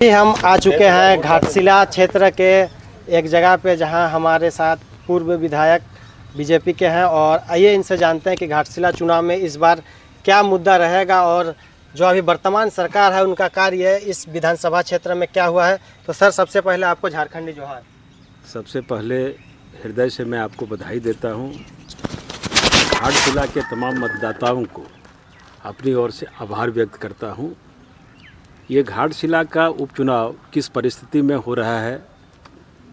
हम आ चुके हैं घाटशिला क्षेत्र के एक जगह पे जहां हमारे साथ पूर्व विधायक बीजेपी के हैं और आइए इनसे जानते हैं कि घाटशिला चुनाव में इस बार क्या मुद्दा रहेगा और जो अभी वर्तमान सरकार है उनका कार्य इस विधानसभा क्षेत्र में क्या हुआ है। तो सर, सबसे पहले आपको झारखंडी जोहार। सबसे पहले हृदय से मैं आपको बधाई देता हूं। घाटशिला के तमाम मतदाताओं को अपनी ओर से आभार व्यक्त करता हूं। ये घाटशिला का उपचुनाव किस परिस्थिति में हो रहा है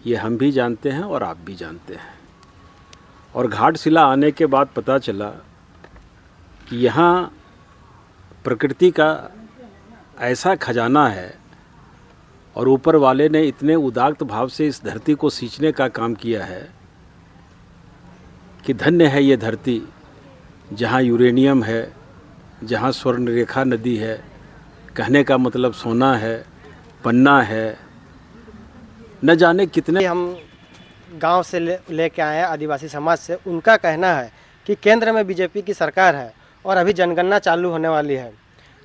ये हम भी जानते हैं और आप भी जानते हैं। और घाटशिला आने के बाद पता चला कि यहाँ प्रकृति का ऐसा खजाना है और ऊपर वाले ने इतने उदात्त भाव से इस धरती को सींचने का काम किया है कि धन्य है ये धरती, जहाँ यूरेनियम है, जहाँ स्वर्ण रेखा नदी है, कहने का मतलब सोना है, पन्ना है, न जाने कितने। हम गांव से लेके आए हैं आदिवासी समाज से। उनका कहना है कि केंद्र में बीजेपी की सरकार है और अभी जनगणना चालू होने वाली है,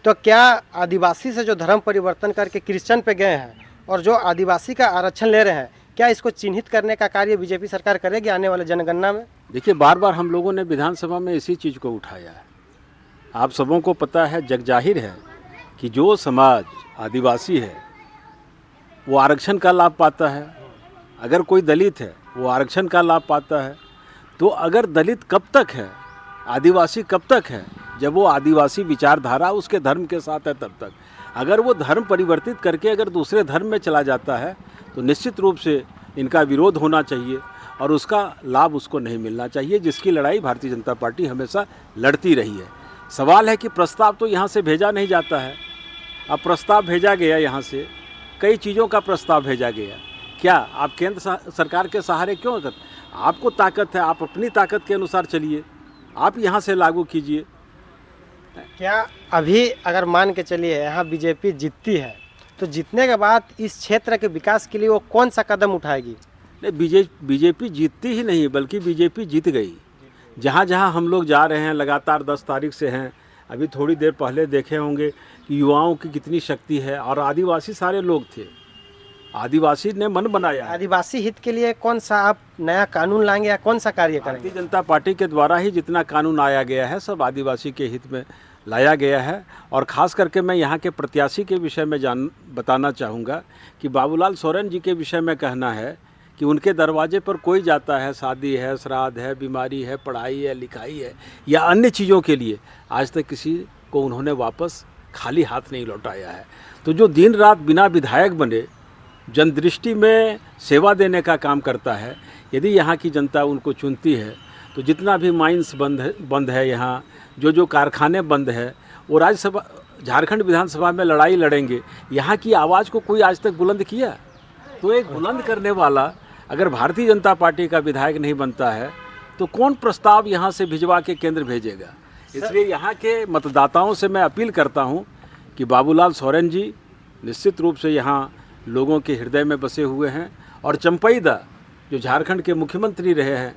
तो क्या आदिवासी से जो धर्म परिवर्तन करके क्रिश्चियन पे गए हैं और जो आदिवासी का आरक्षण ले रहे हैं, क्या इसको चिन्हित करने का कार्य बीजेपी सरकार करेगी आने वाले जनगणना में? देखिए, बार बार हम लोगों ने विधानसभा में इसी चीज़ को उठाया है। आप सबों को पता है, जगजाहिर है कि जो समाज आदिवासी है वो आरक्षण का लाभ पाता है। अगर कोई दलित है वो आरक्षण का लाभ पाता है। तो अगर दलित कब तक है, आदिवासी कब तक है? जब वो आदिवासी विचारधारा उसके धर्म के साथ है तब तक। अगर वो धर्म परिवर्तित करके अगर दूसरे धर्म में चला जाता है तो निश्चित रूप से इनका विरोध होना चाहिए और उसका लाभ उसको नहीं मिलना चाहिए, जिसकी लड़ाई भारतीय जनता पार्टी हमेशा लड़ती रही है। सवाल है कि प्रस्ताव तो यहाँ से भेजा नहीं जाता है। अब प्रस्ताव भेजा गया, यहाँ से कई चीज़ों का प्रस्ताव भेजा गया। क्या आप केंद्र सरकार के सहारे क्यों करते? आपको ताकत है, आप अपनी ताकत के अनुसार चलिए, आप यहाँ से लागू कीजिए। क्या अभी अगर मान के चलिए यहाँ बीजेपी जीतती है तो जीतने के बाद इस क्षेत्र के विकास के लिए वो कौन सा कदम उठाएगी? नहीं, बीजेपी जीतती ही नहीं बल्कि बीजेपी जीत गई। जहाँ जहाँ हम लोग जा रहे हैं, लगातार 10 तारीख से हैं। अभी थोड़ी देर पहले देखे होंगे कि युवाओं की कितनी शक्ति है और आदिवासी सारे लोग थे। आदिवासी ने मन बनाया। आदिवासी हित के लिए कौन सा आप नया कानून लाएंगे या कौन सा कार्य करेंगे? भारतीय जनता पार्टी के द्वारा ही जितना कानून आया गया है सब आदिवासी के हित में लाया गया है। और ख़ास करके मैं यहाँ के प्रत्याशी के विषय में बताना चाहूँगा कि बाबूलाल सोरेन जी के विषय में कहना है कि उनके दरवाजे पर कोई जाता है, शादी है, श्राद्ध है, बीमारी है, पढ़ाई है, लिखाई है या अन्य चीज़ों के लिए, आज तक किसी को उन्होंने वापस खाली हाथ नहीं लौटाया है। तो जो दिन रात बिना विधायक बने जनदृष्टि में सेवा देने का काम करता है, यदि यहाँ की जनता उनको चुनती है तो जितना भी माइंस बंद है यहाँ, जो कारखाने बंद है, वो राज्यसभा झारखंड विधानसभा में लड़ाई लड़ेंगे। यहाँ की आवाज़ को कोई आज तक बुलंद किया? तो एक बुलंद करने वाला अगर भारतीय जनता पार्टी का विधायक नहीं बनता है तो कौन प्रस्ताव यहाँ से भिजवा के केंद्र भेजेगा? इसलिए यहाँ के मतदाताओं से मैं अपील करता हूँ कि बाबूलाल सोरेन जी निश्चित रूप से यहाँ लोगों के हृदय में बसे हुए हैं और चंपई दा जो झारखंड के मुख्यमंत्री रहे हैं,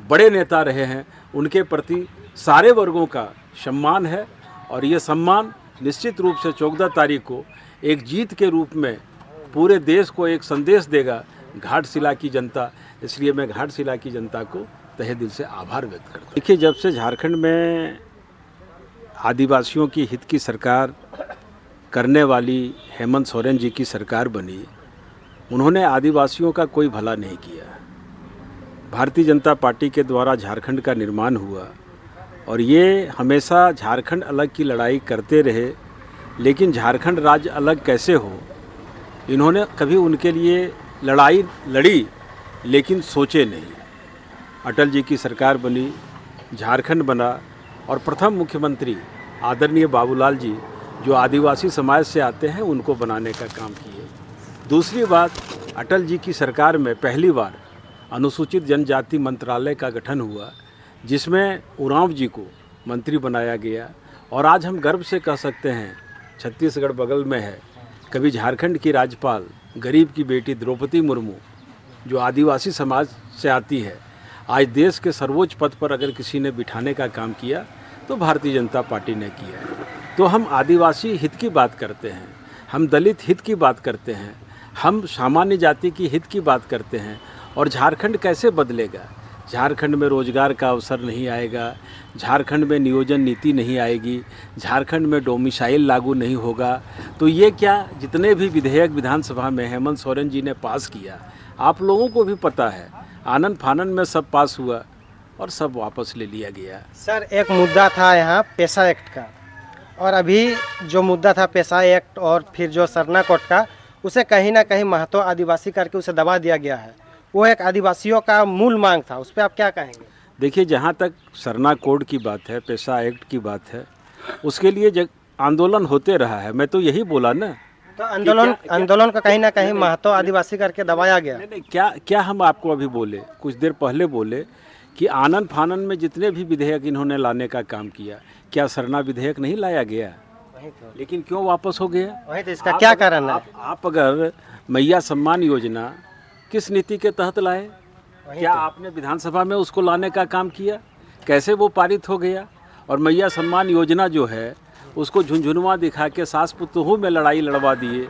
बड़े नेता रहे हैं, उनके प्रति सारे वर्गों का सम्मान है और ये सम्मान निश्चित रूप से 14 तारीख को एक जीत के रूप में पूरे देश को एक संदेश देगा घाटशिला की जनता। इसलिए मैं घाटशिला की जनता को तहे दिल से आभार व्यक्त करता हूँ। देखिए, जब से झारखंड में आदिवासियों की हित की सरकार करने वाली हेमंत सोरेन जी की सरकार बनी, उन्होंने आदिवासियों का कोई भला नहीं किया। भारतीय जनता पार्टी के द्वारा झारखंड का निर्माण हुआ और ये हमेशा झारखंड अलग की लड़ाई करते रहे, लेकिन झारखंड राज्य अलग कैसे हो, इन्होंने कभी उनके लिए लड़ाई लड़ी लेकिन सोचे नहीं। अटल जी की सरकार बनी, झारखंड बना और प्रथम मुख्यमंत्री आदरणीय बाबूलाल जी जो आदिवासी समाज से आते हैं उनको बनाने का काम किए। दूसरी बात, अटल जी की सरकार में पहली बार अनुसूचित जनजाति मंत्रालय का गठन हुआ जिसमें उरांव जी को मंत्री बनाया गया। और आज हम गर्व से कह सकते हैं, छत्तीसगढ़ बगल में है, कभी झारखंड की राज्यपाल गरीब की बेटी द्रौपदी मुर्मू जो आदिवासी समाज से आती है, आज देश के सर्वोच्च पद पर अगर किसी ने बिठाने का काम किया तो भारतीय जनता पार्टी ने किया है। तो हम आदिवासी हित की बात करते हैं। हम दलित हित की बात करते हैं, हम सामान्य जाति की हित की बात करते हैं। और झारखंड कैसे बदलेगा? झारखंड में रोजगार का अवसर नहीं आएगा, झारखंड में नियोजन नीति नहीं आएगी, झारखंड में डोमिसाइल लागू नहीं होगा। तो ये क्या जितने भी विधेयक विधानसभा में हेमंत सोरेन जी ने पास किया, आप लोगों को भी पता है, आनंद फानन में सब पास हुआ और सब वापस ले लिया गया। सर एक मुद्दा था यहाँ पेशा एक्ट का, और अभी जो मुद्दा था पेशा एक्ट और फिर जो सरना कोड का, उसे कहीं ना कहीं महतो आदिवासी करके उसे दबा दिया गया है। वो एक आदिवासियों का मूल मांग था, उस पर आप क्या कहेंगे? देखिए, जहाँ तक सरना कोड की बात है, पेशा एक्ट की बात है, उसके लिए आंदोलन होते रहा है। मैं तो यही बोला ना, तो आंदोलन का कहीं ना कहीं महतो आदिवासी करके दबाया गया। नहीं, क्या हम आपको अभी बोले, कुछ देर पहले बोले कि आनंद फानन में जितने भी विधेयक इन्होंने लाने का काम किया, क्या सरना विधेयक नहीं लाया गया? वही तो, लेकिन क्यों वापस हो गया? वही तो इसका क्या कारण है? आप अगर मैया सम्मान योजना किस नीति के तहत लाए? क्या आपने विधानसभा में उसको लाने का काम किया? कैसे वो पारित हो गया? और मैया सम्मान योजना जो है उसको झुंझुनवा दिखा के सास पुतोहू में लड़ाई लड़वा दिए।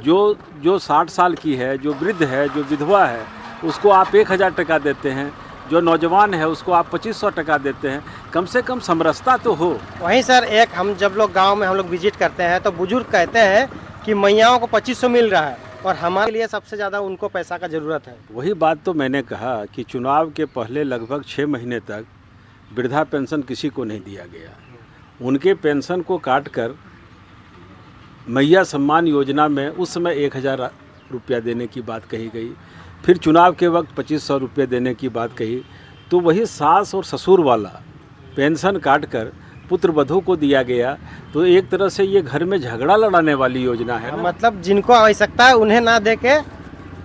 जो 60 साल की है, जो वृद्ध है, जो विधवा है, उसको आप 1000 टका देते हैं, जो नौजवान है उसको आप 2500 टका देते हैं। कम से कम समरसता तो हो। वहीं सर एक हम जब लोग गांव में हम लोग विजिट करते हैं तो बुजुर्ग कहते हैं कि मैयाओं को 2500 मिल रहा है और हमारे लिए सबसे ज़्यादा उनको पैसा का ज़रूरत है। वही बात तो मैंने कहा कि चुनाव के पहले लगभग 6 महीने तक वृद्धा पेंशन किसी को नहीं दिया गया। उनके पेंशन को काट कर मैया सम्मान योजना में उस समय 1000 रुपया देने की बात कही गई, फिर चुनाव के वक्त 2500 रुपये देने की बात कही। तो वही सास और ससुर वाला पेंशन काट कर पुत्र वधू को दिया गया। तो एक तरह से ये घर में झगड़ा लड़ाने वाली योजना है ना? मतलब जिनको आवश्यकता है उन्हें ना दे के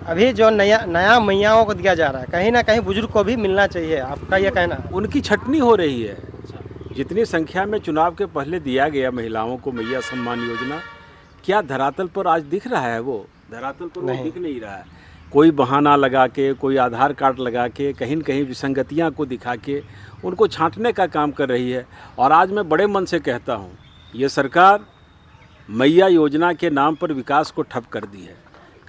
अभी जो नया मैयाओं को दिया जा रहा है, कहीं ना कहीं बुजुर्ग को भी मिलना चाहिए, आपका ये कहना है? उनकी छटनी हो रही है। जितनी संख्या में चुनाव के पहले दिया गया महिलाओं को मैया सम्मान योजना, क्या धरातल पर आज दिख रहा है? वो धरातल पर वो दिख नहीं रहा है। कोई बहाना लगा के, कोई आधार कार्ड लगा के, कहीं न कहीं विसंगतियां को दिखा के उनको छांटने का काम कर रही है। और आज मैं बड़े मन से कहता हूं, ये सरकार मैया योजना के नाम पर विकास को ठप कर दी है।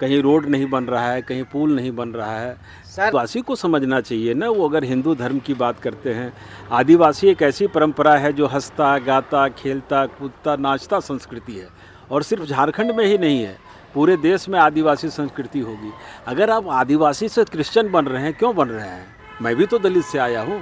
कहीं रोड नहीं बन रहा है, कहीं पुल नहीं बन रहा है। आदिवासी को समझना चाहिए ना, वो अगर हिंदू धर्म की बात करते हैं, आदिवासी एक ऐसी परंपरा है जो हंसता गाता खेलता कूदता नाचता संस्कृति है। और सिर्फ झारखंड में ही नहीं है, पूरे देश में आदिवासी संस्कृति होगी। अगर आप आदिवासी से क्रिश्चियन बन रहे हैं, क्यों बन रहे हैं? मैं भी तो दलित से आया हूँ,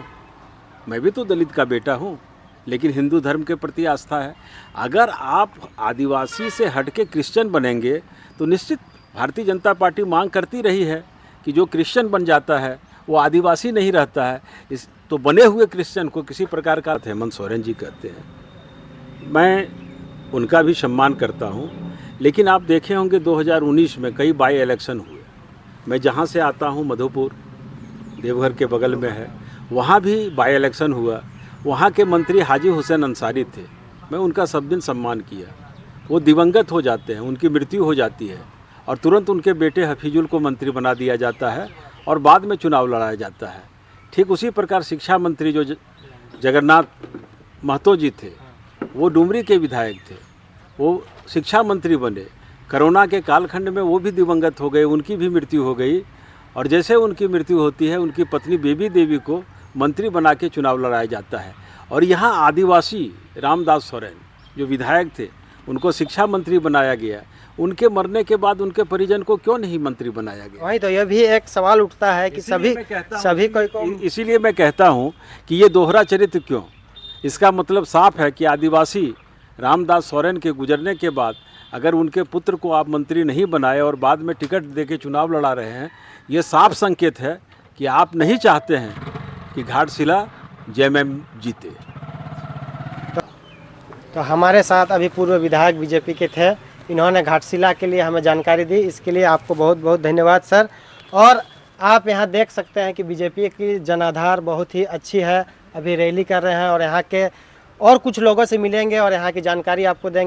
मैं भी तो दलित का बेटा हूँ, लेकिन हिंदू धर्म के प्रति आस्था है। अगर आप आदिवासी से हट के क्रिश्चियन बनेंगे तो निश्चित भारतीय जनता पार्टी मांग करती रही है कि जो क्रिश्चियन बन जाता है वो आदिवासी नहीं रहता है। तो बने हुए क्रिश्चियन को किसी प्रकार का हेमंत सोरेन जी कहते हैं, मैं उनका भी सम्मान करता हूँ। लेकिन आप देखे होंगे 2019 में कई बाई इलेक्शन हुए। मैं जहाँ से आता हूँ मधुपुर देवघर के बगल में है, वहाँ भी बाई इलेक्शन हुआ। वहाँ के मंत्री हाजी हुसैन अंसारी थे, मैं उनका सब दिन सम्मान किया। वो दिवंगत हो जाते हैं, उनकी मृत्यु हो जाती है और तुरंत उनके बेटे हफीजुल को मंत्री बना दिया जाता है और बाद में चुनाव लड़ाया जाता है। ठीक उसी प्रकार शिक्षा मंत्री जो जगन्नाथ महतो जी थे, वो डुमरी के विधायक थे, वो शिक्षा मंत्री बने। कोरोना के कालखंड में वो भी दिवंगत हो गए, उनकी भी मृत्यु हो गई। और जैसे उनकी मृत्यु होती है, उनकी पत्नी बेबी देवी को मंत्री बना के चुनाव लड़ाया जाता है। और यहाँ आदिवासी रामदास सोरेन जो विधायक थे, उनको शिक्षा मंत्री बनाया गया। उनके मरने के बाद उनके परिजन को क्यों नहीं मंत्री बनाया गया? वही तो, यह भी एक सवाल उठता है कि सभी को। इसीलिए मैं कहता हूँ कि ये दोहरा चरित्र क्यों? इसका मतलब साफ है कि आदिवासी रामदास सोरेन के गुजरने के बाद अगर उनके पुत्र को आप मंत्री नहीं बनाए और बाद में टिकट देके चुनाव लड़ा रहे हैं, ये साफ संकेत है कि आप नहीं चाहते हैं कि घाटशिला जेएमएम जीते। तो हमारे साथ अभी पूर्व विधायक बीजेपी के थे, इन्होंने घाटशिला के लिए हमें जानकारी दी, इसके लिए आपको बहुत बहुत धन्यवाद सर। और आप यहाँ देख सकते हैं कि बीजेपी की जनाधार बहुत ही अच्छी है। अभी रैली कर रहे हैं और यहाँ के और कुछ लोगों से मिलेंगे और यहाँ की जानकारी आपको देंगे।